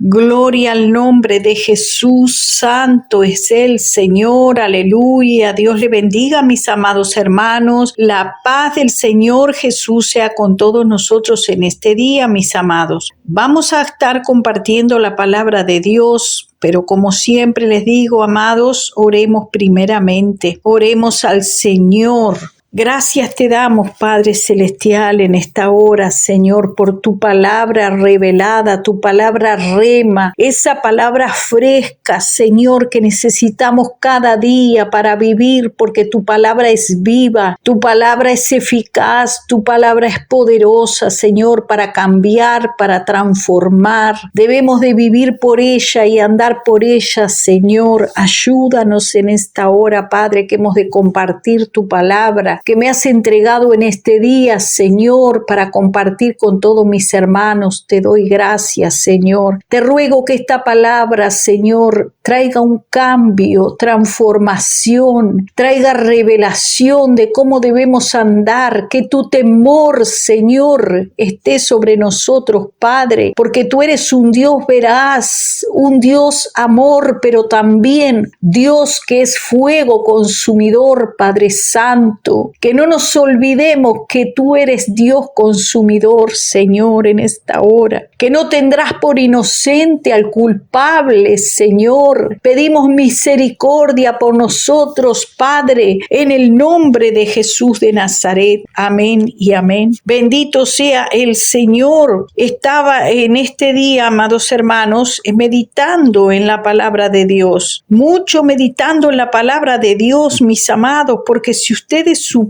Gloria al nombre de Jesús, santo es el Señor, aleluya. Dios le bendiga, mis amados hermanos. La paz del Señor Jesús sea con todos nosotros en este día, mis amados. Vamos a estar compartiendo la palabra de Dios, pero como siempre les digo, amados, oremos primeramente. Oremos al Señor. Gracias te damos, Padre Celestial, en esta hora, Señor, por tu palabra revelada, tu palabra rema, esa palabra fresca, Señor, que necesitamos cada día para vivir, porque tu palabra es viva, tu palabra es eficaz, tu palabra es poderosa, Señor, para cambiar, para transformar. Debemos de vivir por ella y andar por ella, Señor. Ayúdanos en esta hora, Padre, que hemos de compartir tu palabra, que me has entregado en este día, Señor, para compartir con todos mis hermanos. Te doy gracias, Señor. Te ruego que esta palabra, Señor, traiga un cambio, transformación, traiga revelación de cómo debemos andar, que tu temor, Señor, esté sobre nosotros, Padre, porque tú eres un Dios veraz, un Dios amor, pero también Dios que es fuego consumidor, Padre Santo. Que no nos olvidemos que tú eres Dios consumidor, Señor, en esta hora. Que no tendrás por inocente al culpable, Señor. Pedimos misericordia por nosotros, Padre, en el nombre de Jesús de Nazaret. Amén y amén. Bendito sea el Señor. Estaba en este día, amados hermanos, meditando en la palabra de Dios. Mucho meditando en la palabra de Dios, mis amados, porque si ustedes supieran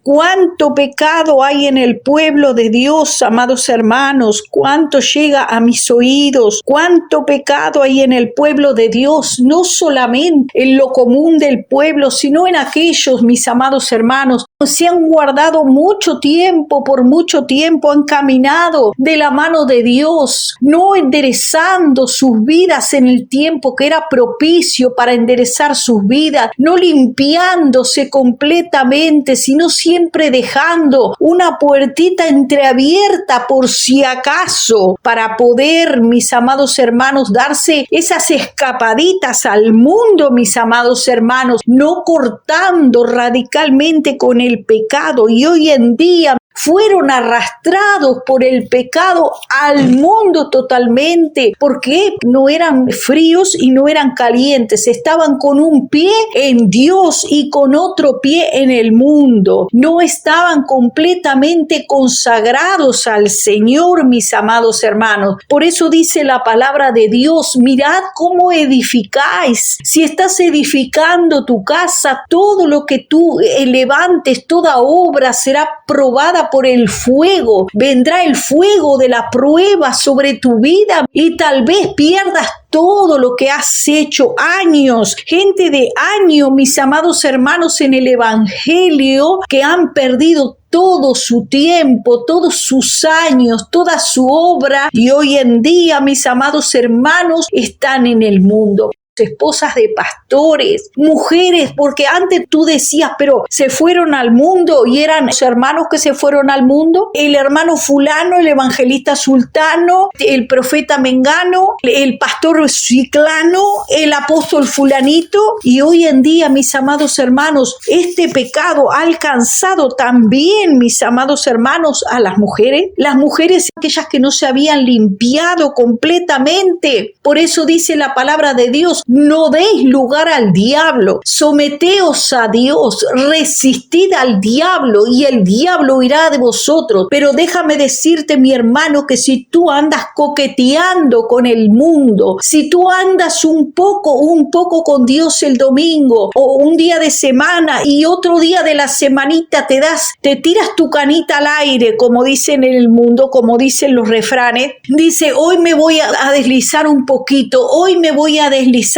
cuánto pecado hay en el pueblo de Dios, amados hermanos, cuánto llega a mis oídos, cuánto pecado hay en el pueblo de Dios, no solamente en lo común del pueblo, sino en aquellos, mis amados hermanos, se han guardado mucho tiempo, por mucho tiempo han caminado de la mano de Dios, no enderezando sus vidas en el tiempo que era propicio para enderezar sus vidas, no limpiándose completamente, sino siempre dejando una puertita entreabierta por si acaso, para poder, mis amados hermanos, darse esas escapaditas al mundo, mis amados hermanos, no cortando radicalmente con el pecado. Y hoy en día fueron arrastrados por el pecado al mundo totalmente, porque no eran fríos y no eran calientes, estaban con un pie en Dios y con otro pie en el mundo, no estaban completamente consagrados al Señor, mis amados hermanos. Por eso dice la palabra de Dios: mirad cómo edificáis. Si estás edificando tu casa, todo lo que tú levantes, toda obra será probada por el fuego. Vendrá el fuego de la prueba sobre tu vida y tal vez pierdas todo lo que has hecho, años, gente de años, mis amados hermanos, en el Evangelio, que han perdido todo su tiempo, todos sus años, toda su obra, y hoy en día, mis amados hermanos, están en el mundo. Esposas de pastores, mujeres, porque antes tú decías, pero se fueron al mundo y eran los hermanos que se fueron al mundo, el hermano fulano, el evangelista sultano, el profeta mengano, el pastor ciclano, el apóstol fulanito. Y hoy en día, mis amados hermanos, este pecado ha alcanzado también, mis amados hermanos, a las mujeres aquellas que no se habían limpiado completamente. Por eso dice la palabra de Dios: no deis lugar al diablo, someteos a Dios, resistid al diablo y el diablo huirá de vosotros. Pero déjame decirte, mi hermano, que si tú andas coqueteando con el mundo, si tú andas un poco con Dios el domingo o un día de semana y otro día de la semanita te tiras tu canita al aire, como dicen en el mundo, como dicen los refranes, dice: hoy me voy a deslizar un poquito,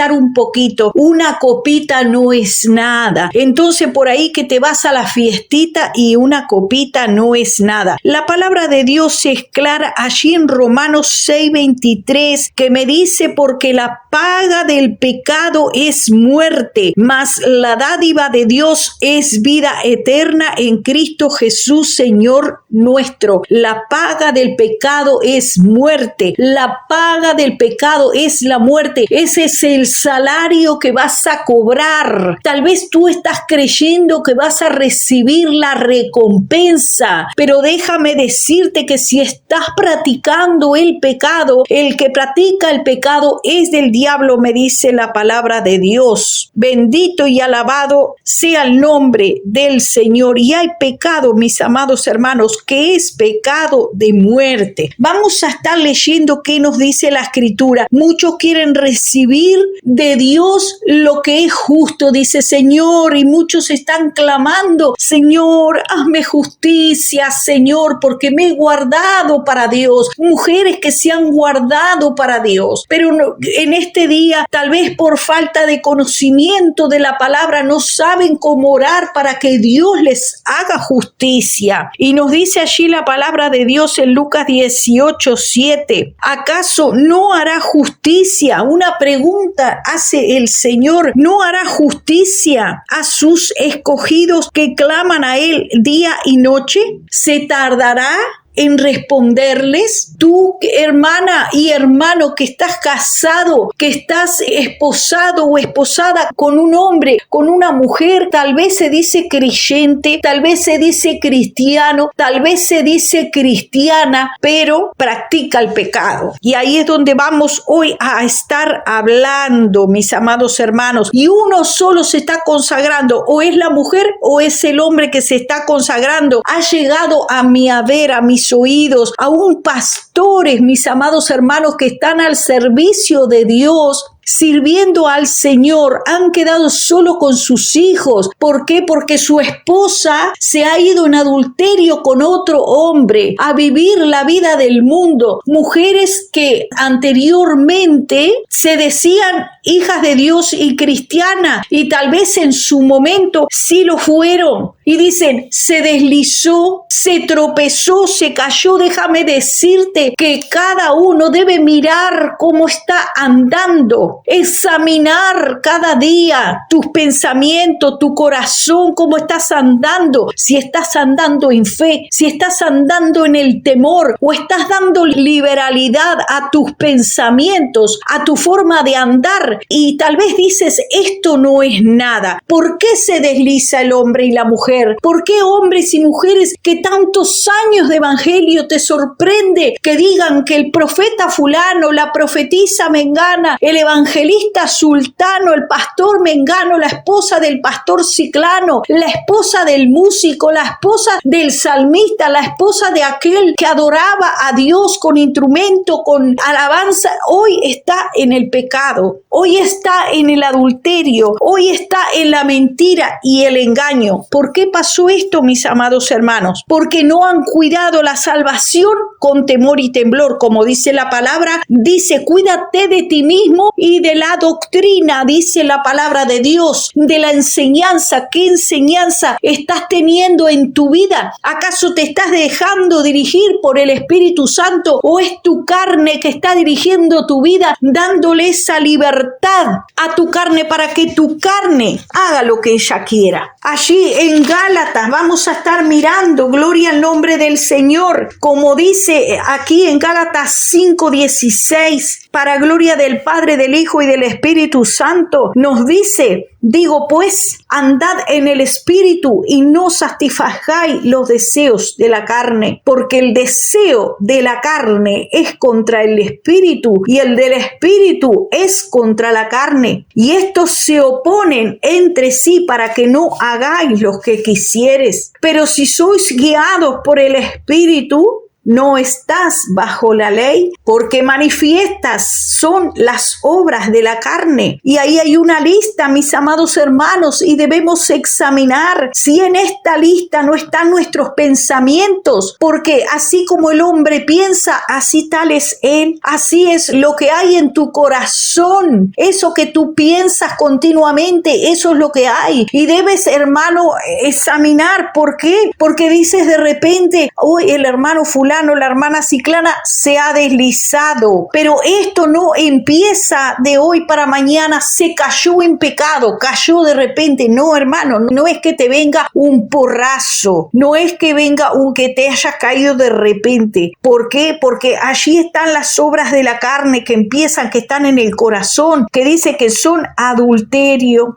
un poquito, una copita no es nada. Entonces por ahí que te vas a la fiestita y una copita no es nada. La palabra de Dios es clara allí en Romanos 6:23, que me dice: porque la paga del pecado es muerte, mas la dádiva de Dios es vida eterna en Cristo Jesús, Señor nuestro. La paga del pecado es muerte. La paga del pecado es la muerte. Ese es el salario que vas a cobrar. Tal vez tú estás creyendo que vas a recibir la recompensa, pero déjame decirte que si estás practicando el pecado, el que practica el pecado es del diablo, me dice la palabra de Dios. Bendito y alabado sea el nombre del Señor. Y hay pecado, mis amados hermanos, que es pecado de muerte. Vamos a estar leyendo qué nos dice la Escritura. Muchos quieren recibir de Dios lo que es justo, dice Señor, y muchos están clamando, Señor, hazme justicia, Señor, porque me he guardado para Dios. Mujeres que se han guardado para Dios, pero en este día, tal vez por falta de conocimiento de la palabra, no saben cómo orar para que Dios les haga justicia. Y nos dice allí la palabra de Dios en Lucas 18:7. ¿Acaso no hará justicia? Una pregunta hace el Señor. ¿No hará justicia a sus escogidos que claman a Él día y noche? ¿Se tardará en responderles? Tú, hermana y hermano, que estás casado, que estás esposado o esposada con un hombre, con una mujer, tal vez se dice creyente, tal vez se dice cristiano, tal vez se dice cristiana, pero practica el pecado. Y ahí es donde vamos hoy a estar hablando, mis amados hermanos. Y uno solo se está consagrando, o es la mujer o es el hombre que se está consagrando. Ha llegado a mi haber, a mis oídos, aún pastores, mis amados hermanos, que están al servicio de Dios, sirviendo al Señor, han quedado solo con sus hijos. ¿Por qué? Porque su esposa se ha ido en adulterio con otro hombre a vivir la vida del mundo. Mujeres que anteriormente se decían hijas de Dios y cristianas, y tal vez en su momento sí lo fueron, y dicen, se deslizó, se tropezó, se cayó. Déjame decirte que cada uno debe mirar cómo está andando, examinar cada día tus pensamientos, tu corazón, cómo estás andando, si estás andando en fe, si estás andando en el temor, o estás dando liberalidad a tus pensamientos, a tu forma de andar. Y tal vez dices, esto no es nada. ¿Por qué se desliza el hombre y la mujer? ¿Por qué hombres y mujeres que tantos años de evangelio te sorprende que digan que el profeta fulano, la profetisa mengana, el evangelista sultano, el pastor mengano, la esposa del pastor ciclano, la esposa del músico, la esposa del salmista, la esposa de aquel que adoraba a Dios con instrumento, con alabanza, hoy está en el pecado, hoy está en el adulterio, hoy está en la mentira y el engaño? ¿Por qué pasó esto, mis amados hermanos? Porque no han cuidado la salvación con temor y temblor. Como dice la palabra, dice, cuídate de ti mismo y de la doctrina, dice la palabra de Dios, de la enseñanza. ¿Qué enseñanza estás teniendo en tu vida? ¿Acaso te estás dejando dirigir por el Espíritu Santo, o es tu carne que está dirigiendo tu vida, dándole esa libertad a tu carne para que tu carne haga lo que ella quiera? Allí en Gálatas vamos a estar mirando, gloria al nombre del Señor, como dice aquí en Gálatas 5:16, para gloria del Padre, del Hijo y del Espíritu Santo, nos dice, digo pues, andad en el Espíritu y no satisfagáis los deseos de la carne, porque el deseo de la carne es contra el Espíritu y el del Espíritu es contra la carne, y estos se oponen entre sí para que no hagáis lo que quisieres. Pero si sois guiados por el Espíritu, no estás bajo la ley, porque manifiestas son las obras de la carne. Y ahí hay una lista, mis amados hermanos, y debemos examinar si en esta lista no están nuestros pensamientos, porque así como el hombre piensa, así tal es él. Así es lo que hay en tu corazón, eso que tú piensas continuamente, eso es lo que hay. Y debes, hermano, examinar. ¿Por qué? Porque dices de repente, hoy el hermano fulano fulano, la hermana ciclana se ha deslizado, pero esto no empieza de hoy para mañana, se cayó en pecado, cayó de repente. No, hermano, no es que te venga un porrazo, no es que venga que te hayas caído de repente. ¿Por qué? Porque allí están las obras de la carne que empiezan, que están en el corazón, que dice que son adulterio.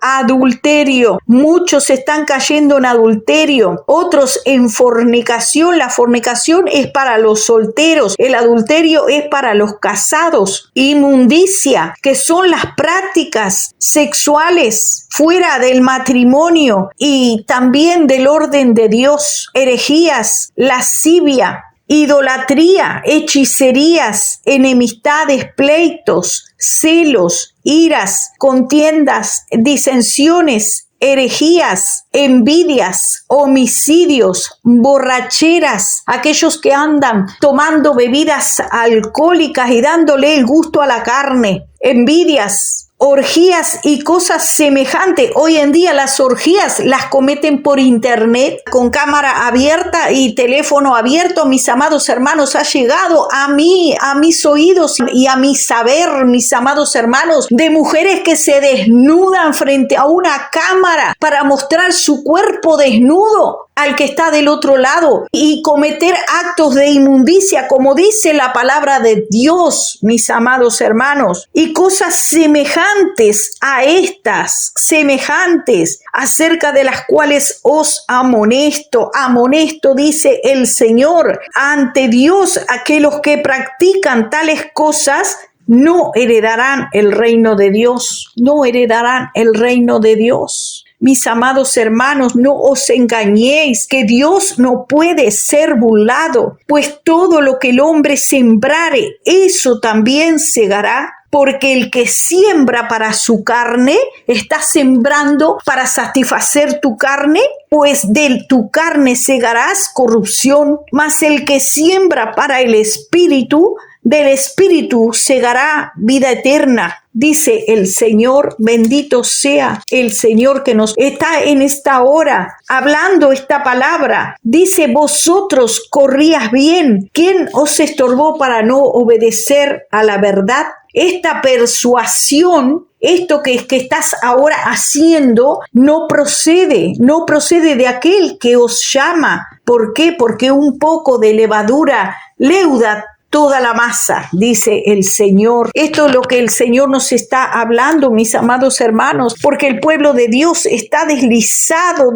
Muchos están cayendo en adulterio, otros en fornicación. La fornicación es para los solteros, el adulterio es para los casados. Inmundicia, que son las prácticas sexuales fuera del matrimonio y también del orden de Dios. Herejías, lascivia, idolatría, hechicerías, enemistades, pleitos, celos, iras, contiendas, disensiones, herejías, envidias, homicidios, borracheras, aquellos que andan tomando bebidas alcohólicas y dándole el gusto a la carne, envidias, orgías y cosas semejantes. Hoy en día las orgías las cometen por internet, con cámara abierta y teléfono abierto. Mis amados hermanos, ha llegado a mí, a mis oídos y a mi saber, mis amados hermanos, de mujeres que se desnudan frente a una cámara para mostrar su cuerpo desnudo al que está del otro lado y cometer actos de inmundicia, como dice la palabra de Dios, mis amados hermanos, y cosas semejantes a estas, acerca de las cuales os amonesto, dice el Señor, ante Dios, aquellos que practican tales cosas no heredarán el reino de Dios, Mis amados hermanos, no os engañéis, que Dios no puede ser burlado, pues todo lo que el hombre sembrare, eso también segará. Porque el que siembra para su carne, está sembrando para satisfacer tu carne, pues de tu carne segarás corrupción. Mas el que siembra para el Espíritu, del Espíritu segará vida eterna. Dice el Señor, bendito sea el Señor que nos está en esta hora hablando esta palabra. Dice, vosotros corrías bien. ¿Quién os estorbó para no obedecer a la verdad? Esta persuasión, esto que estás ahora haciendo, no procede de aquel que os llama. ¿Por qué? Porque un poco de levadura leuda toda la masa, dice el Señor. Esto es lo que el Señor nos está hablando, mis amados hermanos, porque el pueblo de Dios está deslizado.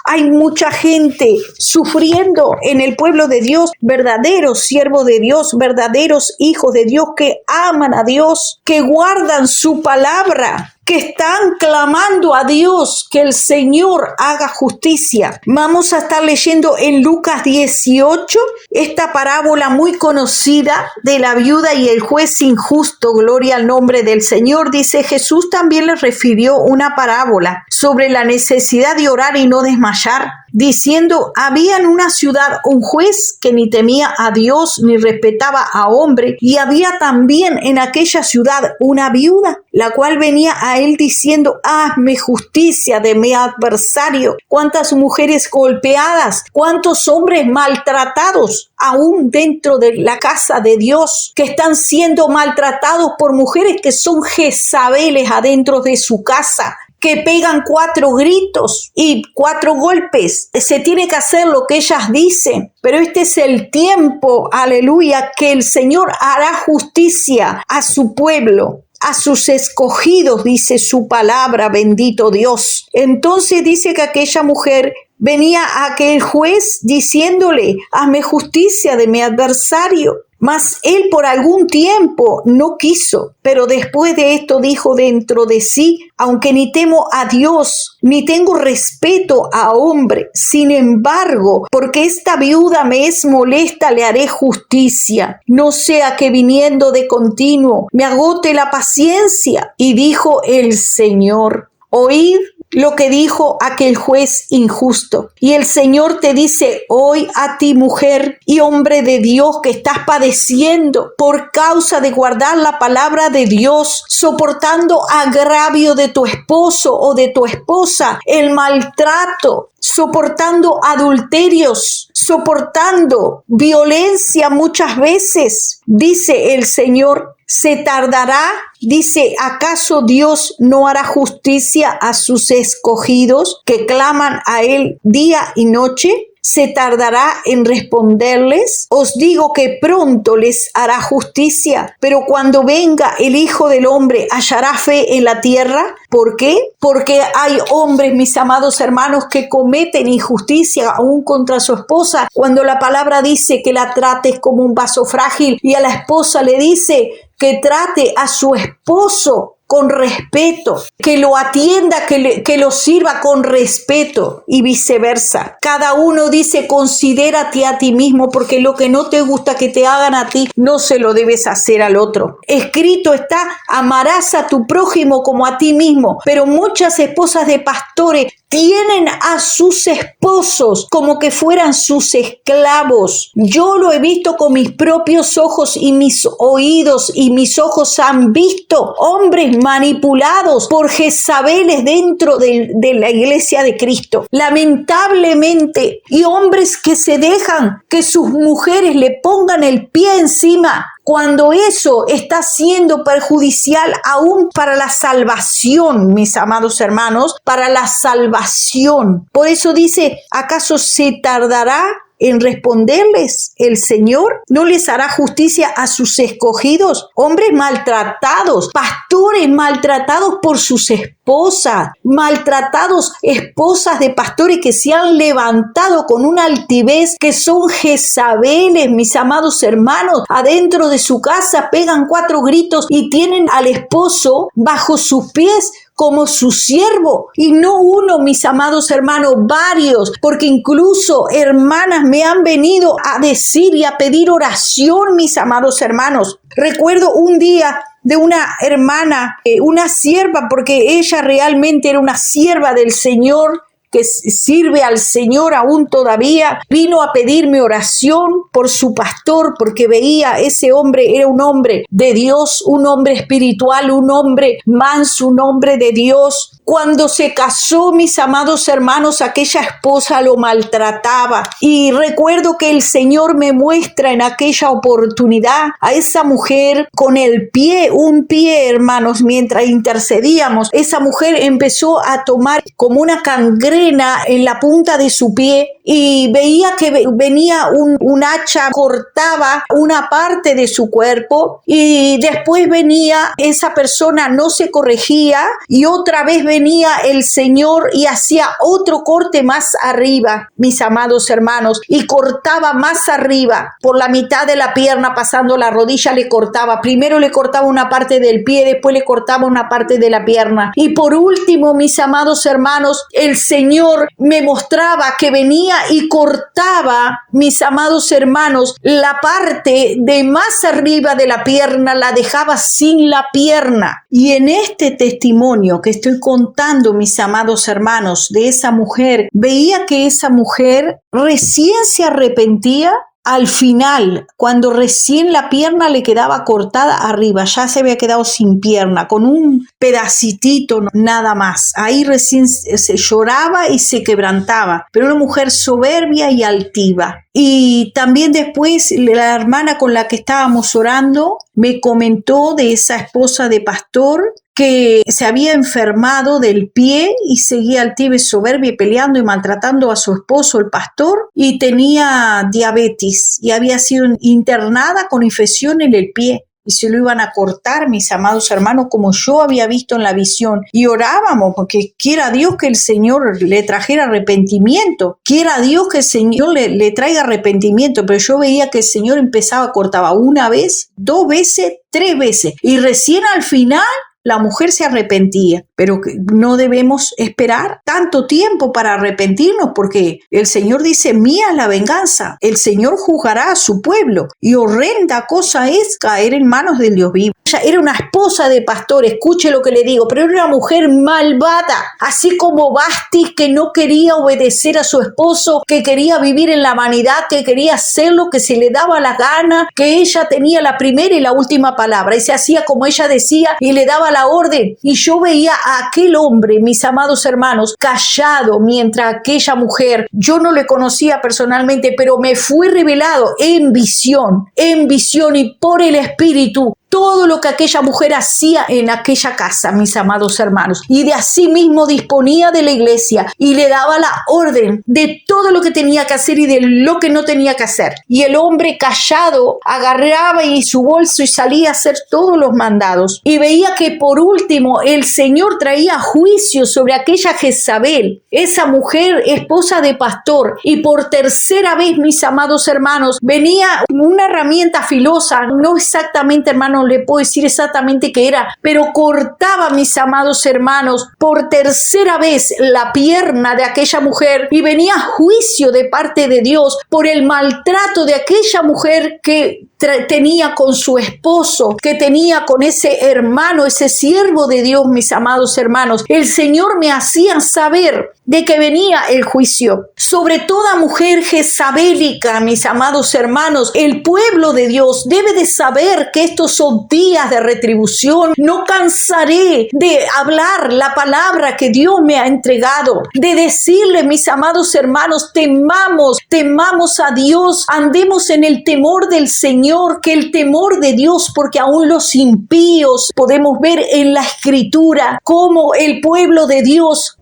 Hay mucha gente sufriendo en el pueblo de Dios, verdaderos siervos de Dios, verdaderos hijos de Dios que aman a Dios, que guardan su palabra, que están clamando a Dios que el Señor haga justicia. Vamos a estar leyendo en Lucas 18 esta parábola muy conocida de la viuda y el juez injusto. Gloria al nombre del Señor. Dice, Jesús también le refirió una parábola sobre la necesidad de orar y no desmayar, diciendo, había en una ciudad un juez que ni temía a Dios ni respetaba a hombre, y había también en aquella ciudad una viuda, la cual venía a él diciendo, hazme justicia de mi adversario. Cuántas mujeres golpeadas, cuántos hombres maltratados, aún dentro de la casa de Dios, que están siendo maltratados por mujeres que son Jezabeles adentro de su casa, que pegan 4 gritos y 4 golpes. Se tiene que hacer lo que ellas dicen, pero este es el tiempo, aleluya, que el Señor hará justicia a su pueblo, a sus escogidos, dice su palabra, bendito Dios. Entonces dice que aquella mujer venía a aquel juez diciéndole, hazme justicia de mi adversario. Mas él por algún tiempo no quiso, pero después de esto dijo dentro de sí, aunque ni temo a Dios, ni tengo respeto a hombre, sin embargo, porque esta viuda me es molesta, le haré justicia, no sea que viniendo de continuo me agote la paciencia. Y dijo el Señor, oíd lo que dijo aquel juez injusto. Y el Señor te dice hoy a ti, mujer y hombre de Dios, que estás padeciendo por causa de guardar la palabra de Dios, soportando agravio de tu esposo o de tu esposa, el maltrato, soportando adulterios, soportando violencia muchas veces. Dice el Señor, se tardará, dice, ¿acaso Dios no hará justicia a sus escogidos que claman a Él día y noche? ¿Se tardará en responderles? Os digo que pronto les hará justicia, pero cuando venga el Hijo del Hombre, ¿hallará fe en la tierra? ¿Por qué? Porque hay hombres, mis amados hermanos, que cometen injusticia aún contra su esposa, cuando la palabra dice que la trates como un vaso frágil, y a la esposa le dice que trate a su esposo con respeto, que lo atienda, que lo sirva con respeto, y viceversa. Cada uno dice, considérate a ti mismo, porque lo que no te gusta que te hagan a ti, no se lo debes hacer al otro. Escrito está, amarás a tu prójimo como a ti mismo. Pero muchas esposas de pastores tienen a sus esposos como que fueran sus esclavos. Yo lo he visto con mis propios ojos, y mis oídos y mis ojos han visto hombres manipulados por Jezabeles dentro de la iglesia de Cristo. Lamentablemente, y hombres que se dejan que sus mujeres le pongan el pie encima, cuando eso está siendo perjudicial aún para la salvación, mis amados hermanos, para la salvación. Por eso dice, ¿acaso se tardará en responderles el Señor? ¿No les hará justicia a sus escogidos? Hombres maltratados, pastores maltratados por sus esposas, maltratados esposas de pastores que se han levantado con una altivez, que son Jezabeles, mis amados hermanos. Adentro de su casa pegan 4 gritos y tienen al esposo bajo sus pies como su siervo, y no uno, mis amados hermanos, varios, porque incluso hermanas me han venido a decir y a pedir oración, mis amados hermanos. Recuerdo un día de una hermana, una sierva, porque ella realmente era una sierva del Señor, que sirve al Señor aún todavía, vino a pedirme oración por su pastor, porque veía ese hombre, era un hombre de Dios, un hombre espiritual, un hombre manso, un hombre de Dios. Cuando se casó, mis amados hermanos, aquella esposa lo maltrataba, y recuerdo que el Señor me muestra en aquella oportunidad a esa mujer con el pie, un pie, hermanos, mientras intercedíamos, esa mujer empezó a tomar como una cangrena en la punta de su pie, y veía que venía un hacha, cortaba una parte de su cuerpo, y después venía esa persona, no se corregía, y otra vez venía el Señor y hacía otro corte más arriba, mis amados hermanos, y cortaba más arriba, por la mitad de la pierna, pasando la rodilla, le cortaba. Primero le cortaba una parte del pie, después le cortaba una parte de la pierna, y por último, mis amados hermanos, el Señor me mostraba que venía y cortaba, mis amados hermanos, la parte de más arriba de la pierna, la dejaba sin la pierna. Y en este testimonio que estoy contando, mis amados hermanos, de esa mujer, veía que esa mujer recién se arrepentía. Al final, cuando recién la pierna le quedaba cortada arriba, ya se había quedado sin pierna, con un pedacitito nada más. Ahí recién se lloraba y se quebrantaba, pero una mujer soberbia y altiva. Y también después la hermana con la que estábamos orando me comentó de esa esposa de pastor que se había enfermado del pie y seguía altiva y soberbia y peleando y maltratando a su esposo, el pastor, y tenía diabetes y había sido internada con infección en el pie. Y se lo iban a cortar, mis amados hermanos, como yo había visto en la visión. Y orábamos, porque quiera Dios que el Señor le trajera arrepentimiento. Quiera Dios que el Señor le traiga arrepentimiento. Pero yo veía que el Señor empezaba, cortaba una vez, 2 veces, 3 veces. Y recién al final la mujer se arrepentía, pero no debemos esperar tanto tiempo para arrepentirnos, porque el Señor dice, mía es la venganza, el Señor juzgará a su pueblo, y horrenda cosa es caer en manos del Dios vivo. Ella era una esposa de pastor, escuche lo que le digo, pero era una mujer malvada, así como Vasti, que no quería obedecer a su esposo, que quería vivir en la vanidad, que quería hacer lo que se le daba la gana, que ella tenía la primera y la última palabra y se hacía como ella decía y le daba la orden. Y yo veía a aquel hombre, mis amados hermanos, callado, mientras aquella mujer, yo no le conocía personalmente, pero me fue revelado en visión y por el Espíritu todo lo que aquella mujer hacía en aquella casa, mis amados hermanos. Y de así mismo disponía de la iglesia y le daba la orden de todo lo que tenía que hacer y de lo que no tenía que hacer. Y el hombre callado agarraba y su bolso y salía a hacer todos los mandados. Y veía que por último el Señor traía juicio sobre aquella Jezabel, esa mujer esposa de pastor. Y por tercera vez, mis amados hermanos, venía una herramienta filosa, no exactamente, hermanos, le puedo decir exactamente qué era, pero cortaba, mis amados hermanos, por tercera vez la pierna de aquella mujer y venía juicio de parte de Dios por el maltrato de aquella mujer que tenía con su esposo, que tenía con ese hermano, ese siervo de Dios, mis amados hermanos. El Señor me hacía saber de que venía el juicio sobre toda mujer jezabélica, mis amados hermanos. El pueblo de Dios debe de saber que estos son días de retribución. No cansaré de hablar la palabra que Dios me ha entregado, de decirle, mis amados hermanos, temamos a Dios, andemos en el temor del Señor, que el temor de Dios, porque aún los impíos, podemos ver en la Escritura cómo el pueblo de Dios,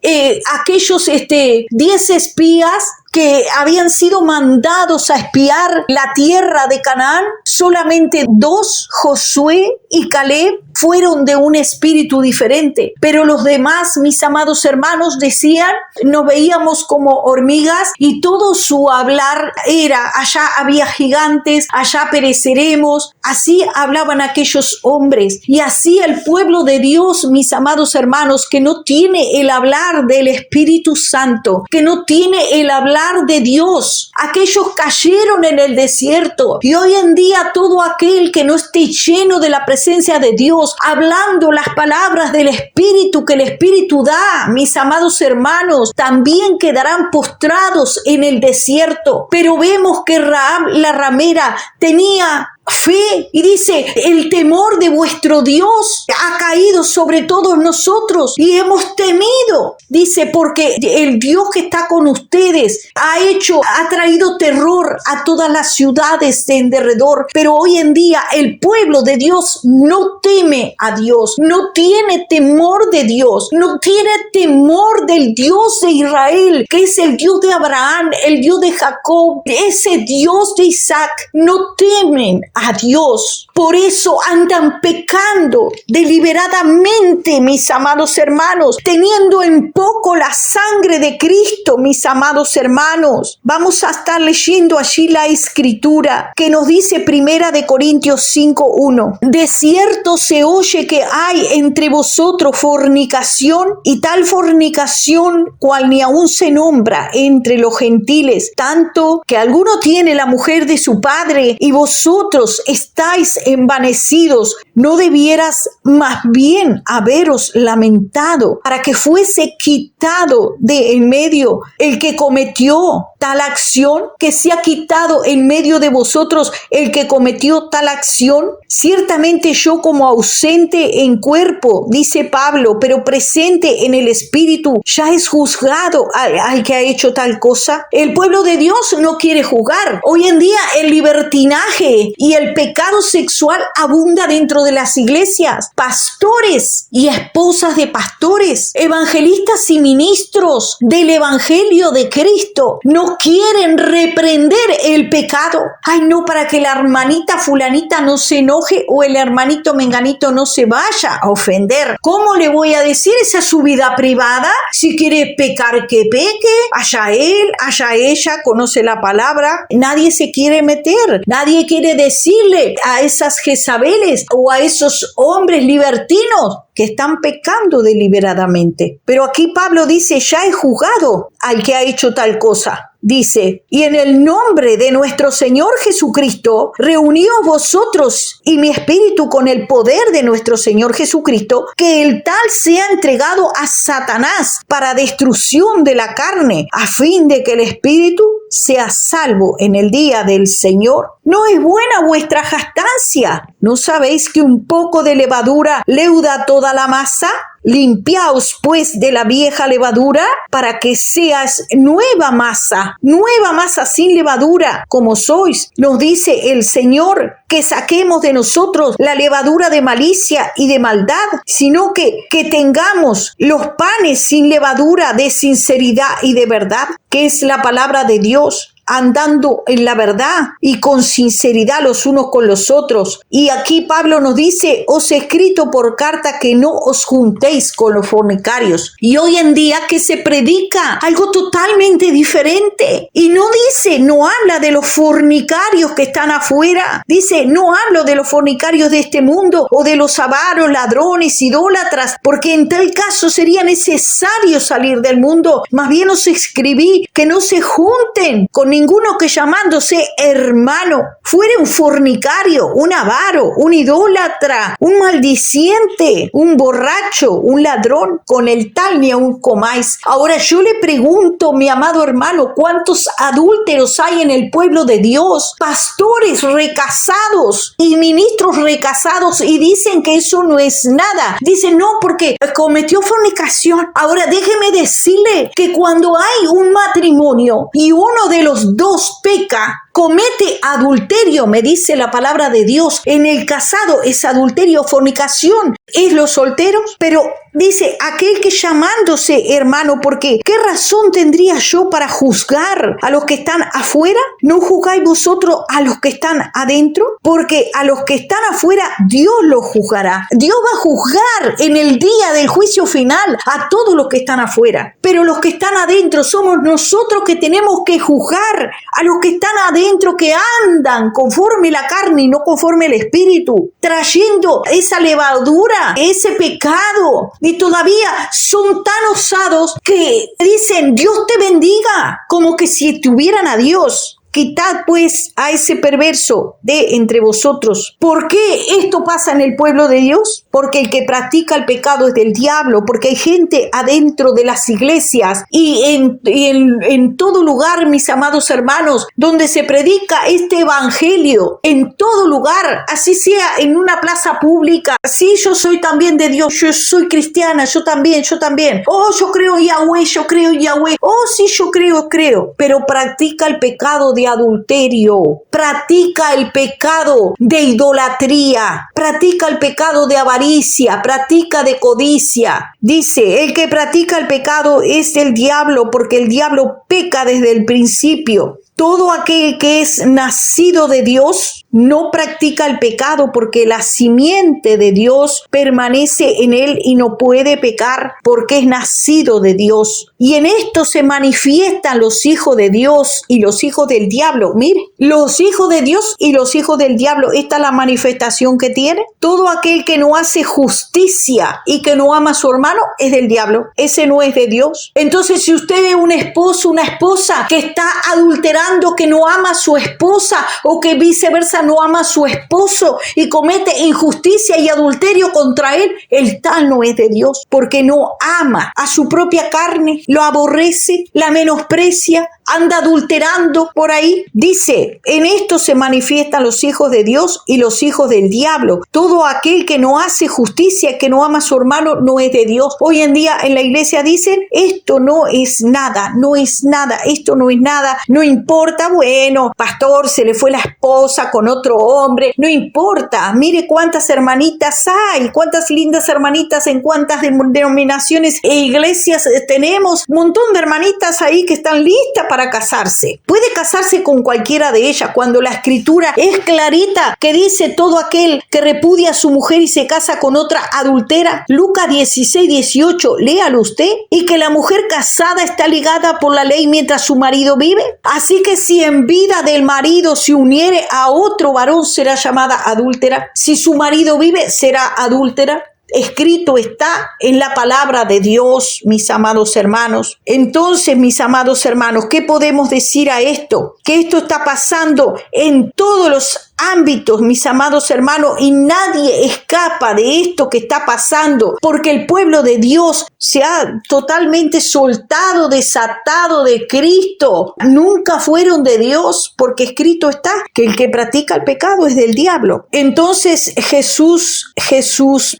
aquellos 10 espías que habían sido mandados a espiar la tierra de Canaán, solamente 2, Josué y Caleb, fueron de un espíritu diferente, pero los demás, mis amados hermanos, decían, nos veíamos como hormigas y todo su hablar era, allá había gigantes, allá pereceremos. Así hablaban aquellos hombres y así el pueblo de Dios, mis amados hermanos, que no tiene el hablar del Espíritu Santo, que no tiene el hablar de Dios. Aquellos cayeron en el desierto y hoy en día todo aquel que no esté lleno de la presencia de Dios, hablando las palabras del Espíritu que el Espíritu da, mis amados hermanos, también quedarán postrados en el desierto. Pero vemos que Rahab, la ramera, tenía fe y dice, el temor de vuestro Dios ha caído sobre todos nosotros y hemos temido, dice, porque el Dios que está con ustedes ha traído terror a todas las ciudades de en derredor. Pero hoy en día el pueblo de Dios no teme a Dios, no tiene temor de Dios, no tiene temor del Dios de Israel, que es el Dios de Abraham, el Dios de Jacob, ese Dios de Isaac. No temen a Dios, por eso andan pecando deliberadamente, mis amados hermanos, teniendo en poco la sangre de Cristo, mis amados hermanos. Vamos a estar leyendo allí la Escritura que nos dice 1 Corintios 5:1. De cierto se oye que hay entre vosotros fornicación, y tal fornicación cual ni aún se nombra entre los gentiles, tanto que alguno tiene la mujer de su padre, y vosotros estáis envanecidos. ¿No debieras más bien haberos lamentado para que fuese quitado de en medio el que cometió tal acción, que se ha quitado en medio de vosotros el que cometió tal acción? Ciertamente yo, como ausente en cuerpo, dice Pablo, pero presente en el espíritu, ya es juzgado al que ha hecho tal cosa. El pueblo de Dios no quiere juzgar. Hoy en día el libertinaje y el pecado sexual abunda dentro de las iglesias. Pastores y esposas de pastores, evangelistas y ministros del evangelio de Cristo no quieren reprender el pecado. Ay, no, para que la hermanita fulanita no se enoje o el hermanito menganito no se vaya a ofender. ¿Cómo le voy a decir? Esa es su vida privada. Si quiere pecar, que peque. Allá él, allá ella, conoce la palabra. Nadie se quiere meter. Nadie quiere decirle a esas Jezabeles o a esos hombres libertinos que están pecando deliberadamente. Pero aquí Pablo dice, ya he juzgado al que ha hecho tal cosa. dice, y en el nombre de nuestro Señor Jesucristo, reuníos vosotros y mi espíritu con el poder de nuestro Señor Jesucristo, que el tal sea entregado a Satanás para destrucción de la carne, a fin de que el espíritu sea salvo en el día del Señor. ¿No es buena vuestra jactancia? ¿No sabéis que un poco de levadura leuda toda la masa? Limpiaos pues de la vieja levadura para que seas nueva masa sin levadura, como sois. Nos dice el Señor que saquemos de nosotros la levadura de malicia y de maldad, sino que tengamos los panes sin levadura de sinceridad y de verdad, que es la palabra de Dios, andando en la verdad y con sinceridad los unos con los otros. Y aquí Pablo nos dice, os he escrito por carta que no os juntéis con los fornicarios. Y hoy en día que se predica algo totalmente diferente. Y no habla de los fornicarios que están afuera. Dice, no hablo de los fornicarios de este mundo o de los avaros, ladrones, idólatras, porque en tal caso sería necesario salir del mundo. Más bien os escribí que no se junten con ninguno que llamándose hermano fuere un fornicario, un avaro, un idólatra, un maldiciente, un borracho, un ladrón. Con el tal ni aun comáis. Ahora yo le pregunto, mi amado hermano, ¿cuántos adúlteros hay en el pueblo de Dios? Pastores recasados y ministros recasados, y dicen que eso no es nada. Dicen, no, porque cometió fornicación. Ahora déjeme decirle que cuando hay un matrimonio y uno de los dos peca, comete adulterio, me dice la palabra de Dios. En el casado es adulterio, fornicación, es los solteros, pero dice aquel que llamándose hermano, porque ¿qué razón tendría yo para juzgar a los que están afuera? ¿No juzgáis vosotros a los que están adentro? Porque a los que están afuera Dios los juzgará. Dios va a juzgar en el día del juicio final a todos los que están afuera, pero los que están adentro somos nosotros que tenemos que juzgar a los que están adentro, que andan conforme la carne y no conforme el espíritu, trayendo esa levadura, ese pecado, y todavía son tan osados que dicen Dios te bendiga, como que si tuvieran a Dios. Quitad pues a ese perverso de entre vosotros. ¿Por qué esto pasa en el pueblo de Dios? Porque el que practica el pecado es del diablo, porque hay gente adentro de las iglesias y en todo lugar, mis amados hermanos, donde se predica este evangelio, en todo lugar, así sea en una plaza pública. Sí, yo soy también de Dios, yo soy cristiana, yo también. Oh, yo creo en Yahweh, Oh, sí, yo creo, pero practica el pecado de adulterio, practica el pecado de idolatría, practica el pecado de avaricia, practica de codicia. Dice, el que practica el pecado es del diablo, porque el diablo peca desde el principio. Todo aquel que es nacido de Dios no practica el pecado, porque la simiente de Dios permanece en él y no puede pecar porque es nacido de Dios. Y en esto se manifiestan los hijos de Dios y los hijos del diablo. Mire, los hijos de Dios y los hijos del diablo, esta es la manifestación que tiene. Todo aquel que no hace justicia y que no ama a su hermano es del diablo. Ese no es de Dios. Entonces, si usted ve un esposo, una esposa que está adulterando, que no ama a su esposa, o que viceversa no ama a su esposo y comete injusticia y adulterio contra él, el tal no es de Dios, porque no ama a su propia carne, lo aborrece, la menosprecia, anda adulterando por ahí. Dice, en esto se manifiestan los hijos de Dios y los hijos del diablo. Todo aquel que no hace justicia, que no ama a su hermano, no es de Dios. Hoy en día en la iglesia dicen, esto no es nada, esto no es nada, no importa, bueno, pastor, se le fue la esposa con otro hombre, no importa. Mire cuántas hermanitas hay, cuántas lindas hermanitas en cuántas denominaciones e iglesias tenemos, un montón de hermanitas ahí que están listas para casarse. Puede casarse con cualquiera de ellas, cuando la escritura es clarita, que dice todo aquel que repudia a su mujer y se casa con otra adultera. Lucas 16:18, léalo usted. Y que la mujer casada está ligada por la ley mientras su marido vive. Así que si en vida del marido se uniere a otro varón, será llamada adúltera. Si su marido vive, será adúltera. escrito está en la palabra de Dios, mis amados hermanos. Entonces, mis amados hermanos, ¿qué podemos decir a esto? Que esto está pasando en todos los ámbitos, mis amados hermanos, y nadie escapa de esto que está pasando, porque el pueblo de Dios se ha totalmente soltado, desatado de Cristo. Nunca fueron de Dios, porque escrito está que el que practica el pecado es del diablo. Entonces Jesús,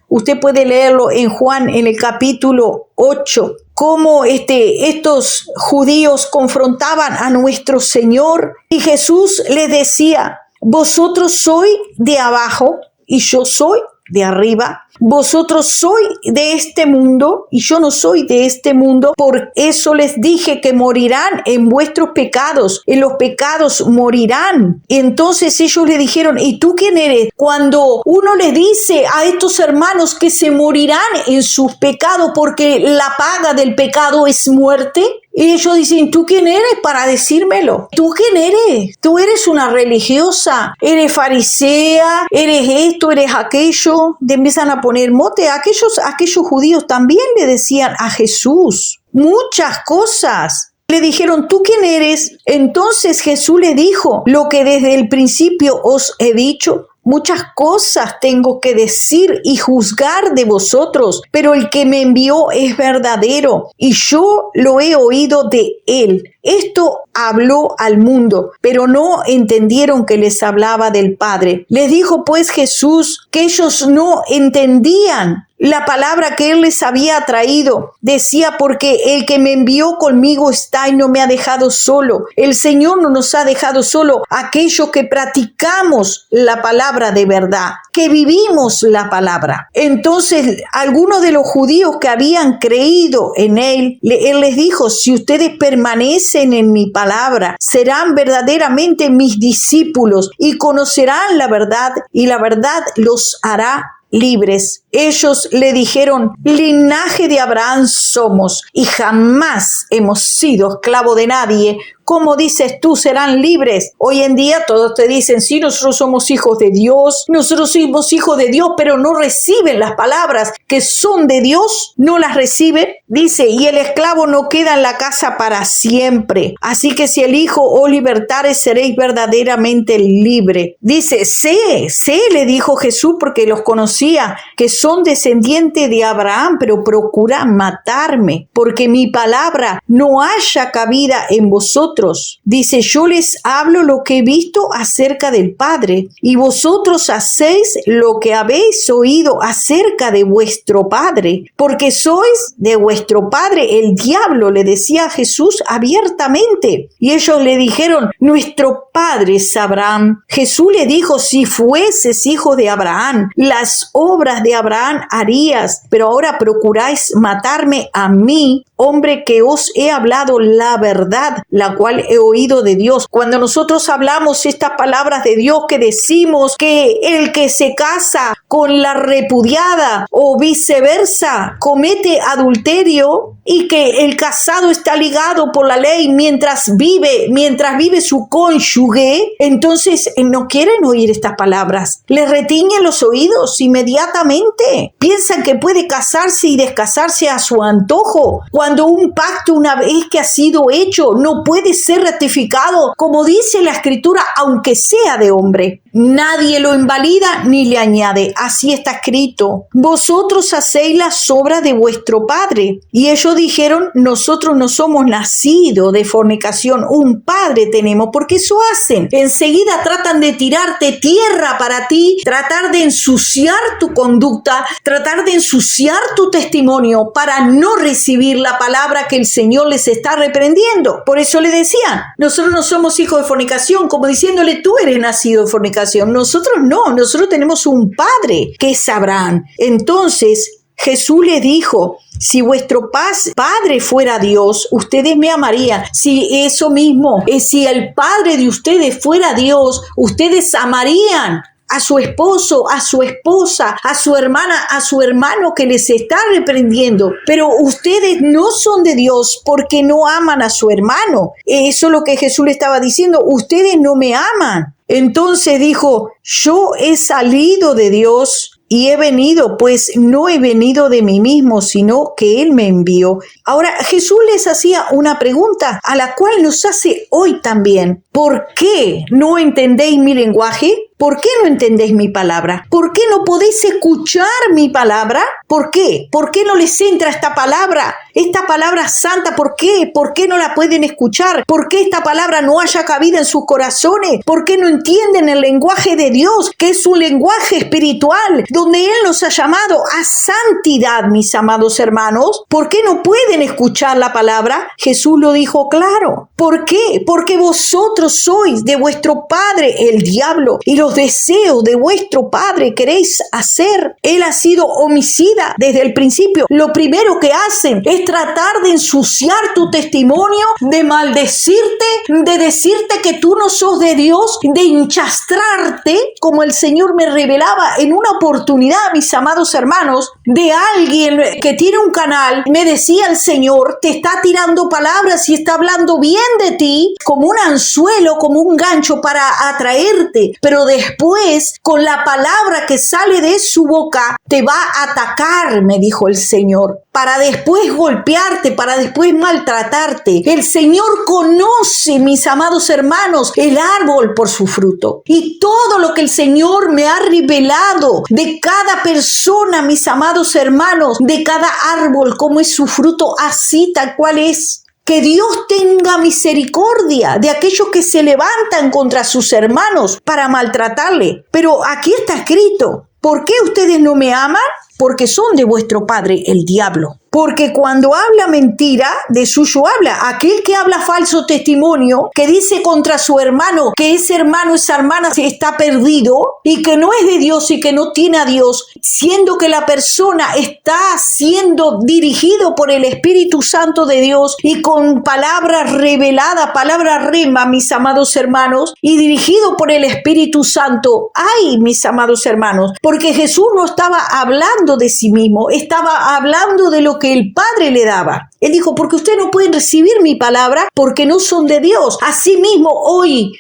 usted puede leerlo en Juan en el capítulo 8, cómo estos judíos confrontaban a nuestro Señor, y Jesús les decía: vosotros sois de abajo y yo soy de arriba. Vosotros sois de este mundo y yo no soy de este mundo. Por eso les dije que morirán en vuestros pecados. En los pecados morirán. Y entonces ellos le dijeron: ¿y tú quién eres? Cuando uno le dice a estos hermanos que se morirán en sus pecados porque la paga del pecado es muerte, y ellos dicen: ¿tú quién eres para decírmelo? ¿Tú quién eres? Tú eres una religiosa, eres farisea, eres esto, eres aquello. Te empiezan a poner mote. Aquellos judíos también le decían a Jesús muchas cosas. Le dijeron: ¿tú quién eres? Entonces Jesús le dijo: lo que desde el principio os he dicho. Muchas cosas tengo que decir y juzgar de vosotros, pero el que me envió es verdadero y yo lo he oído de él. Esto habló al mundo, pero no entendieron que les hablaba del Padre. Les dijo pues Jesús que ellos no entendían la palabra que él les había traído. Decía: porque el que me envió conmigo está y no me ha dejado solo. El Señor no nos ha dejado solo aquellos que practicamos la palabra de verdad, que vivimos la palabra. Entonces, algunos de los judíos que habían creído en él les dijo: si ustedes permanecen en mi palabra, serán verdaderamente mis discípulos y conocerán la verdad, y la verdad los hará libres. Ellos le dijeron: linaje de Abraham somos y jamás hemos sido esclavo de nadie. ¿Cómo dices tú serán libres? Hoy en día todos te dicen: sí, nosotros somos hijos de Dios, nosotros somos hijos de Dios, pero no reciben las palabras que son de Dios, no las reciben. Dice: y el esclavo no queda en la casa para siempre. Así que si el Hijo os libertare, seréis verdaderamente libre. Dice: sé, le dijo Jesús, porque los conocía, que son descendientes de Abraham, pero procuran matarme, porque mi palabra no haya cabida en vosotros. Dice: yo les hablo lo que he visto acerca del Padre, y vosotros hacéis lo que habéis oído acerca de vuestro padre, porque sois de vuestro padre el diablo, le decía Jesús abiertamente. Y ellos le dijeron: nuestro padre es Abraham. Jesús le dijo: si fueses hijo de Abraham, las obras de Abraham harías, pero ahora procuráis matarme a mí, hombre que os he hablado la verdad, la cual he oído de Dios. Cuando nosotros hablamos estas palabras de Dios, que decimos que el que se casa con la repudiada o viceversa comete adulterio, y que el casado está ligado por la ley mientras vive su cónyuge, entonces no quieren oír estas palabras. Les retiñen los oídos inmediatamente. Piensan que puede casarse y descasarse a su antojo, cuando un pacto, una vez que ha sido hecho, no puede ser ratificado, como dice la Escritura, aunque sea de hombre. Nadie lo invalida ni le añade. Así está escrito: vosotros hacéis las obras de vuestro padre. Y ellos dijeron: nosotros no somos nacidos de fornicación, un padre tenemos. Porque eso hacen. Enseguida tratan de tirarte tierra para ti, tratar de ensuciar tu conducta, tratar de ensuciar tu testimonio para no recibir la palabra que el Señor les está reprendiendo. Por eso le decían: nosotros no somos hijos de fornicación, como diciéndole: tú eres nacido de fornicación. Nosotros no, nosotros tenemos un padre que es Abraham. Entonces Jesús les dijo: si vuestro padre fuera Dios, ustedes me amarían. Si eso mismo, si el padre de ustedes fuera Dios, ustedes amarían a su esposo, a su esposa, a su hermana, a su hermano que les está reprendiendo. Pero ustedes no son de Dios porque no aman a su hermano. Eso es lo que Jesús le estaba diciendo: ustedes no me aman. Entonces dijo: yo he salido de Dios y he venido, pues no he venido de mí mismo, sino que Él me envió. Ahora, Jesús les hacía una pregunta a la cual nos hace hoy también. ¿Por qué no entendéis mi lenguaje? ¿Por qué no entendéis mi palabra? ¿Por qué no podéis escuchar mi palabra? ¿Por qué? ¿Por qué no les entra esta palabra santa? ¿Por qué? ¿Por qué no la pueden escuchar? ¿Por qué esta palabra no haya cabida en sus corazones? ¿Por qué no entienden el lenguaje de Dios, que es un lenguaje espiritual, donde Él nos ha llamado a santidad, mis amados hermanos? ¿Por qué no pueden escuchar la palabra? Jesús lo dijo claro. ¿Por qué? Porque vosotros sois de vuestro padre el diablo, y los deseos de vuestro padre queréis hacer. Él ha sido homicida desde el principio. Lo primero que hacen es tratar de ensuciar tu testimonio, de maldecirte, de decirte que tú no sos de Dios, de hinchastrarte, como el Señor me revelaba en una oportunidad, mis amados hermanos, de alguien que tiene un canal. Me decía el Señor, te está tirando palabras y está hablando bien de ti, como un anzuelo, como un gancho para atraerte, pero después, con la palabra que sale de su boca, te va a atacar, me dijo el Señor, para después golpearte, para después maltratarte. El Señor conoce, mis amados hermanos, el árbol por su fruto. Y todo lo que el Señor me ha revelado de cada persona, mis amados hermanos, de cada árbol, cómo es su fruto, así tal cual es. Que Dios tenga misericordia de aquellos que se levantan contra sus hermanos para maltratarle. Pero aquí está escrito, ¿por qué ustedes no me aman? Porque son de vuestro padre el diablo. Porque cuando habla mentira, de suyo habla. Aquel que habla falso testimonio, que dice contra su hermano, que ese hermano, esa hermana está perdido y que no es de Dios y que no tiene a Dios, siendo que la persona está siendo dirigido por el Espíritu Santo de Dios y con palabra revelada, palabra rema, mis amados hermanos, y dirigido por el Espíritu Santo. ¡Ay, mis amados hermanos! Porque Jesús no estaba hablando de sí mismo, estaba hablando de lo que el Padre le daba. Él dijo, porque ustedes no pueden recibir mi palabra porque no son de Dios. Asimismo, hoy,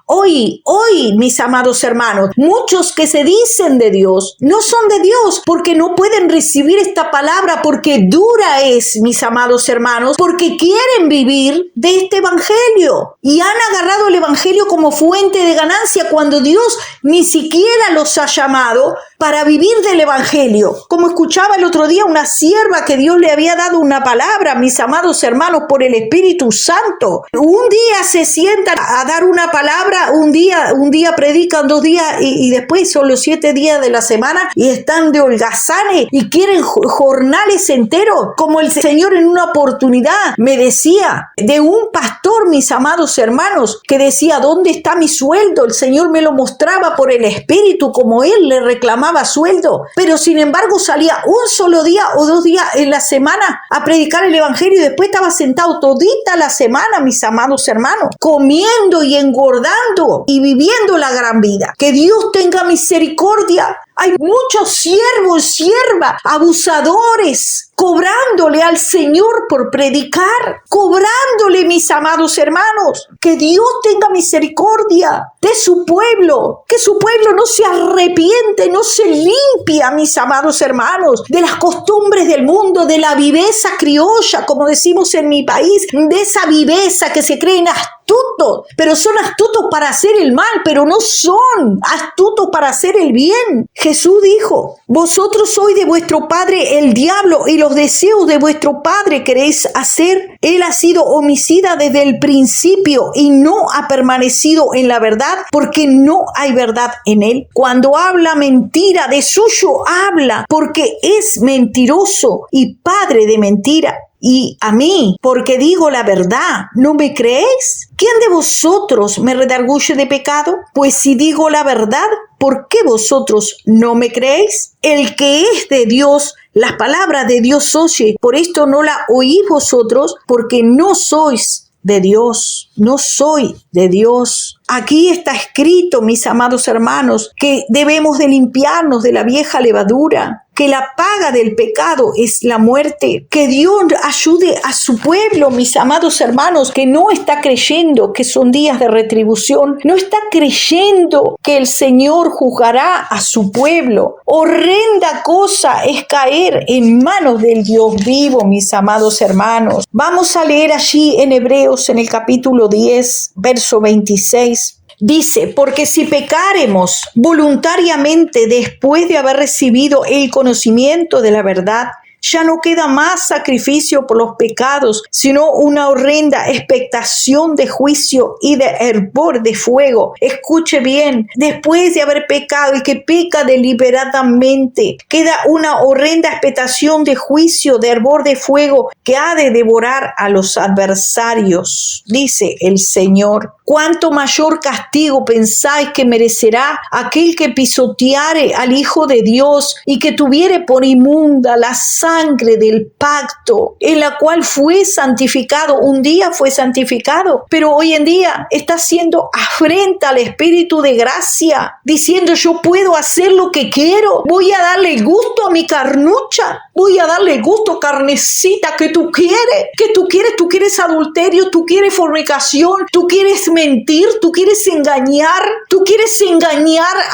mis amados hermanos, muchos que se dicen de Dios, no son de Dios porque no pueden recibir esta palabra, porque dura es, mis amados hermanos, porque quieren vivir de este evangelio y han agarrado el evangelio como fuente de ganancia cuando Dios ni siquiera los ha llamado para vivir del evangelio. Como escuchaba el otro día una sierva que Dios le había dado una palabra, mis amados hermanos, por el Espíritu Santo. Un día se sientan a dar una palabra, un día predican, 2 días y después son los 7 días de la semana y están de holgazanes y quieren jornales enteros. Como el Señor en una oportunidad me decía de un pastor, mis amados hermanos, que decía, ¿dónde está mi sueldo? El Señor me lo mostraba por el Espíritu, como Él le reclamaba sueldo, pero sin embargo salía un solo día o 2 días en la semana a predicar el evangelio y después estaba sentado todita la semana, mis amados hermanos, comiendo y engordando y viviendo la gran vida. Que Dios tenga misericordia. Hay muchos siervos, siervas, abusadores, cobrándole al Señor por predicar, cobrándole, mis amados hermanos. Que Dios tenga misericordia de su pueblo, que su pueblo no se arrepiente, no se limpia, mis amados hermanos, de las costumbres del mundo, de la viveza criolla, como decimos en mi país, de esa viveza que se creen astutos, pero son astutos para hacer el mal, pero no son astutos para hacer el bien. Jesús dijo, vosotros sois de vuestro padre el diablo y los deseos de vuestro padre queréis hacer. Él ha sido homicida desde el principio y no ha permanecido en la verdad porque no hay verdad en él. Cuando habla mentira, de suyo habla porque es mentiroso y padre de mentira. Y a mí, porque digo la verdad, ¿no me creéis? ¿Quién de vosotros me redarguye de pecado? Pues si digo la verdad, ¿por qué vosotros no me creéis? El que es de Dios, las palabras de Dios oye, por esto no la oís vosotros, porque no sois de Dios, no soy de Dios. Aquí está escrito, mis amados hermanos, que debemos de limpiarnos de la vieja levadura, que la paga del pecado es la muerte. Que Dios ayude a su pueblo, mis amados hermanos, que no está creyendo que son días de retribución, no está creyendo que el Señor juzgará a su pueblo. Horrenda cosa es caer en manos del Dios vivo, mis amados hermanos. Vamos a leer allí en Hebreos, en el capítulo 10, verso 26. Dice, porque si pecáremos voluntariamente después de haber recibido el conocimiento de la verdad, ya no queda más sacrificio por los pecados, sino una horrenda expectación de juicio y de hervor de fuego. Escuche bien, después de haber pecado y que peca deliberadamente, queda una horrenda expectación de juicio, de hervor de fuego que ha de devorar a los adversarios, dice el Señor. ¿Cuánto mayor castigo pensáis que merecerá aquel que pisoteare al Hijo de Dios y que tuviere por inmunda la sangre del pacto en la cual fue santificado? Un día fue santificado, pero hoy en día está haciendo afrenta al Espíritu de gracia, diciendo yo puedo hacer lo que quiero, voy a darle gusto a mi carnucha, voy a darle gusto, carnecita, que tú quieres adulterio, tú quieres fornicación, tú quieres mentir, tú quieres engañar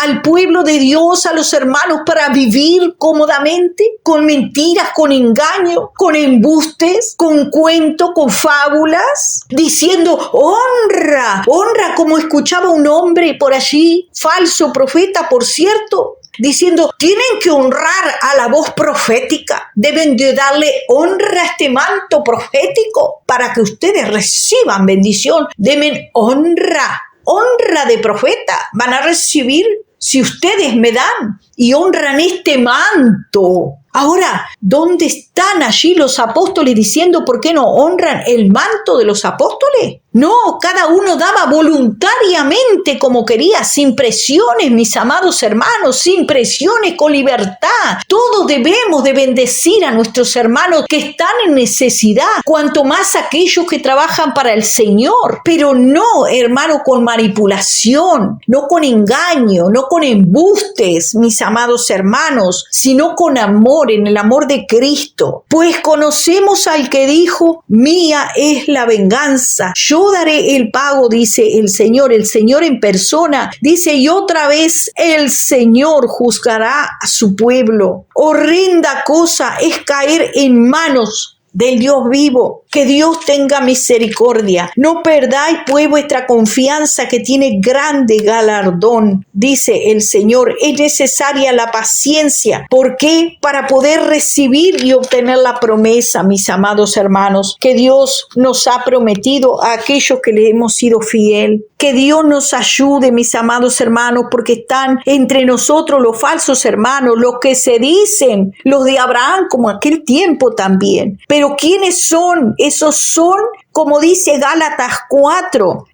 al pueblo de Dios, a los hermanos, para vivir cómodamente, con mentiras, con engaño, con embustes, con cuentos, con fábulas, diciendo honra, como escuchaba un hombre por allí, falso profeta, por cierto, diciendo, tienen que honrar a la voz profética, deben de darle honra a este manto profético para que ustedes reciban bendición. Deben honra de profeta, van a recibir si ustedes me dan y honran este manto. Ahora, ¿dónde están allí los apóstoles diciendo por qué no honran el manto de los apóstoles? No, cada uno daba voluntariamente como quería, sin presiones, mis amados hermanos, sin presiones, con libertad. Todos debemos de bendecir a nuestros hermanos que están en necesidad, cuanto más aquellos que trabajan para el Señor. Pero no, hermano, con manipulación, no con engaño, no con embustes, mis amados hermanos, sino con amor, en el amor de Cristo. Pues conocemos al que dijo, mía es la venganza, yo daré el pago, dice el Señor en persona, dice, y otra vez el Señor juzgará a su pueblo. Horrenda cosa es caer en manos del Dios vivo. Que Dios tenga misericordia. No perdáis pues vuestra confianza, que tiene grande galardón, dice el Señor. Es necesaria la paciencia. ¿Por qué? Para poder recibir y obtener la promesa, mis amados hermanos, que Dios nos ha prometido a aquellos que le hemos sido fiel. Que Dios nos ayude, mis amados hermanos, porque están entre nosotros los falsos hermanos, los que se dicen los de Abraham, como aquel tiempo también. Pero ¿quiénes son? Esos son, como dice Gálatas 4,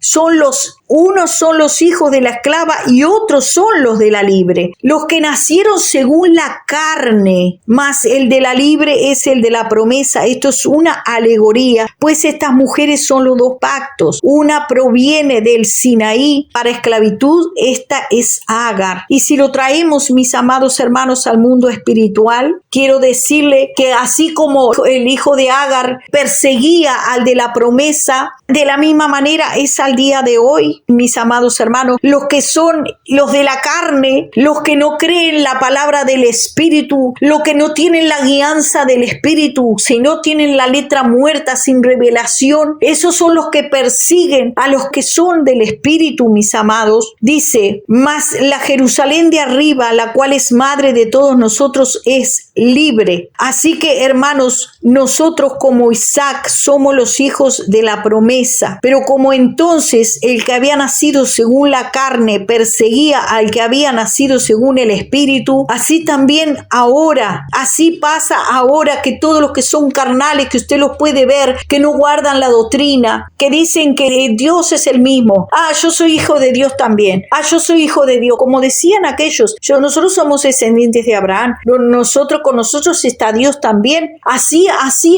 unos son los hijos de la esclava y otros son los de la libre. Los que nacieron según la carne, más el de la libre es el de la promesa. Esto es una alegoría, pues estas mujeres son los dos pactos. Una proviene del Sinaí para esclavitud, esta es Agar. Y si lo traemos, mis amados hermanos, al mundo espiritual, quiero decirle que así como el hijo de Agar perseguía al de la promesa, de la misma manera es al día de hoy, mis amados hermanos, los que son los de la carne, los que no creen la palabra del Espíritu, los que no tienen la guianza del Espíritu, si no tienen la letra muerta sin revelación, esos son los que persiguen a los que son del Espíritu, mis amados. Dice, mas la Jerusalén de arriba, la cual es madre de todos nosotros, es libre. Así que, hermanos, nosotros como Isaac somos los hijos de la promesa, pero como entonces el que había nacido según la carne perseguía al que había nacido según el Espíritu, así también ahora, así pasa ahora, que todos los que son carnales, que usted los puede ver, que no guardan la doctrina, que dicen que Dios es el mismo, yo soy hijo de Dios también, yo soy hijo de Dios, como decían aquellos, nosotros somos descendientes de Abraham, nosotros con nosotros está Dios también. Así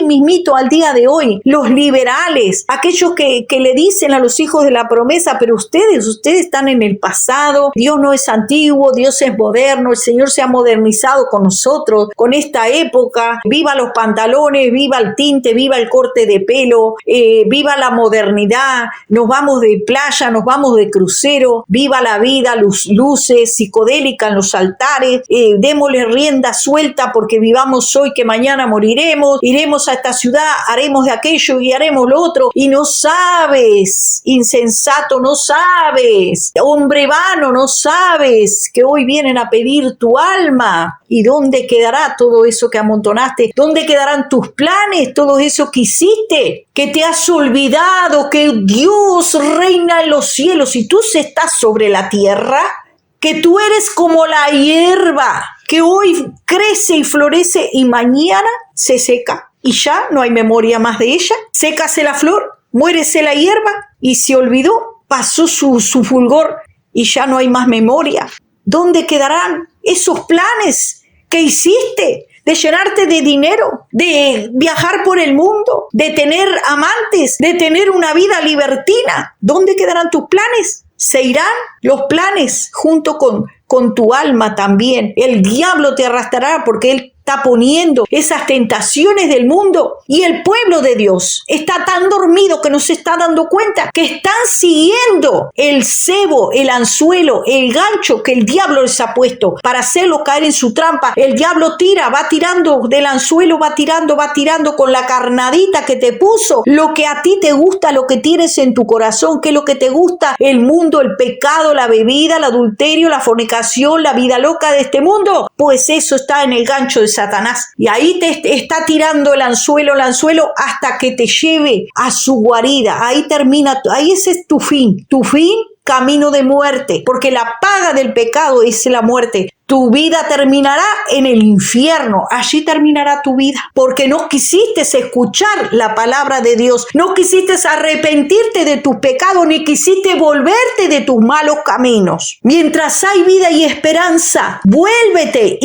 mismito al día de hoy, los liberales, aquellos que le dicen a los hijos de la promesa, pero ustedes están en el pasado, Dios no es antiguo, Dios es moderno, el Señor se ha modernizado con nosotros, con esta época, viva los pantalones, viva el tinte, viva el corte de pelo, viva la modernidad, nos vamos de playa, nos vamos de crucero, viva la vida, luces, psicodélica en los altares, démosle rienda suelta porque vivamos hoy que mañana moriremos, iremos a esta ciudad, haremos de aquello y haremos lo otro, y no sabes, insensato, no sabes, hombre vano, no sabes que hoy vienen a pedir tu alma. ¿Y dónde quedará todo eso que amontonaste? ¿Dónde quedarán tus planes? Todo eso que hiciste, que te has olvidado que Dios reina en los cielos y tú estás sobre la tierra, que tú eres como la hierba que hoy crece y florece y mañana se seca y ya no hay memoria más de ella. Sécase la flor, muérese la hierba y se olvidó, pasó su fulgor y ya no hay más memoria. ¿Dónde quedarán esos planes que hiciste? De llenarte de dinero, de viajar por el mundo, de tener amantes, de tener una vida libertina. ¿Dónde quedarán tus planes? Se irán los planes junto con tu alma también. El diablo te arrastrará porque él está poniendo esas tentaciones del mundo, y el pueblo de Dios está tan dormido que no se está dando cuenta que están siguiendo el cebo, el anzuelo, el gancho que el diablo les ha puesto para hacerlo caer en su trampa. El diablo va tirando del anzuelo, va tirando con la carnadita que te puso, lo que a ti te gusta, lo que tienes en tu corazón, que es lo que te gusta, el mundo, el pecado, la bebida, el adulterio, la fornicación, la vida loca de este mundo, pues eso está en el gancho de Satanás, y ahí te está tirando el anzuelo hasta que te lleve a su guarida. Ahí termina, ahí ese es tu fin, camino de muerte, porque la paga del pecado es la muerte. Tu vida terminará en el infierno, allí terminará tu vida, porque no quisiste escuchar la palabra de Dios, no quisiste arrepentirte de tus pecados, ni quisiste volverte de tus malos caminos. Mientras hay vida y esperanza, vuélvete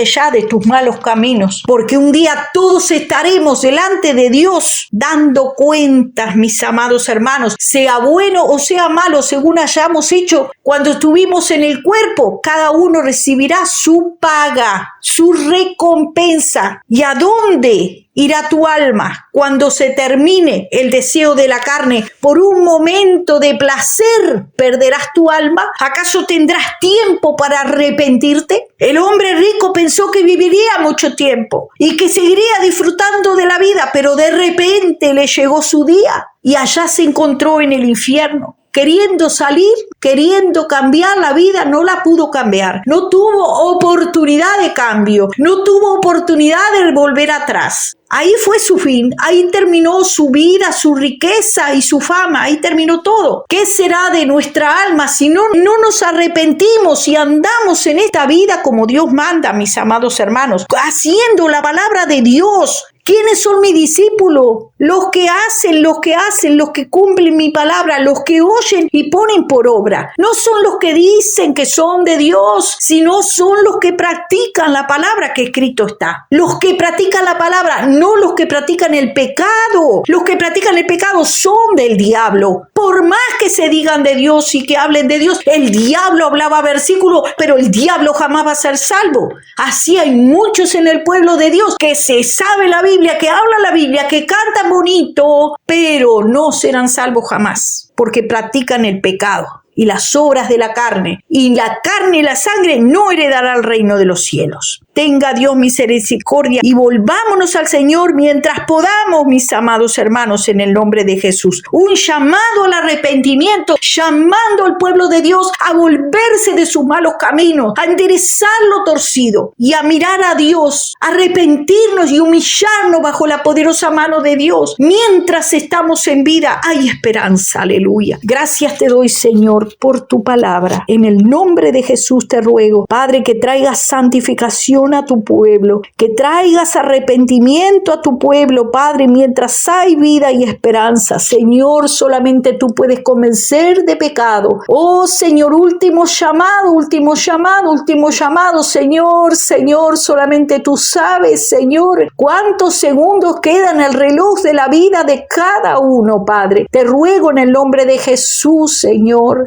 ya de tus malos caminos, porque un día todos estaremos delante de Dios dando cuentas, mis amados hermanos, sea bueno o sea malo, según hayamos hecho cuando estuvimos en el cuerpo. Cada uno recibirá su paga, su recompensa. ¿Y a dónde irá tu alma cuando se termine el deseo de la carne? Por un momento de placer perderás tu alma. ¿Acaso tendrás tiempo para arrepentirte? El hombre rico pensó que viviría mucho tiempo y que seguiría disfrutando de la vida, pero de repente le llegó su día y allá se encontró en el infierno. Queriendo salir, queriendo cambiar la vida, no la pudo cambiar. No tuvo oportunidad de cambio, no tuvo oportunidad de volver atrás. Ahí fue su fin, ahí terminó su vida, su riqueza y su fama, ahí terminó todo. ¿Qué será de nuestra alma si no nos arrepentimos y andamos en esta vida como Dios manda, mis amados hermanos, haciendo la palabra de Dios? ¿Quiénes son mis discípulos? Los que hacen, los que cumplen mi palabra, los que oyen y ponen por obra. No son los que dicen que son de Dios, sino son los que practican la palabra que escrito está. Los que practican la palabra, no los que practican el pecado. Los que practican el pecado son del diablo. Por más que se digan de Dios y que hablen de Dios, el diablo hablaba versículos, pero el diablo jamás va a ser salvo. Así hay muchos en el pueblo de Dios que se sabe la Biblia, que hablan la Biblia, que cantan bonito, pero no serán salvos jamás, porque practican el pecado y las obras de la carne, y la carne y la sangre no heredará el reino de los cielos. Tenga Dios misericordia y volvámonos al Señor mientras podamos, mis amados hermanos, en el nombre de Jesús. Un llamado al arrepentimiento, llamando al pueblo de Dios a volverse de sus malos caminos, a enderezar lo torcido y a mirar a Dios, a arrepentirnos y humillarnos bajo la poderosa mano de Dios. Mientras estamos en vida, hay esperanza. Aleluya. Gracias te doy, Señor, por tu palabra. En el nombre de Jesús te ruego, Padre, que traigas santificación corazón a tu pueblo, que traigas arrepentimiento a tu pueblo, Padre, mientras hay vida y esperanza. Señor, solamente tú puedes convencer de pecado. Oh Señor, último llamado, último llamado, último llamado. Señor, Señor, solamente tú sabes, Señor, cuántos segundos quedan en el reloj de la vida de cada uno, Padre. Te ruego en el nombre de Jesús, Señor,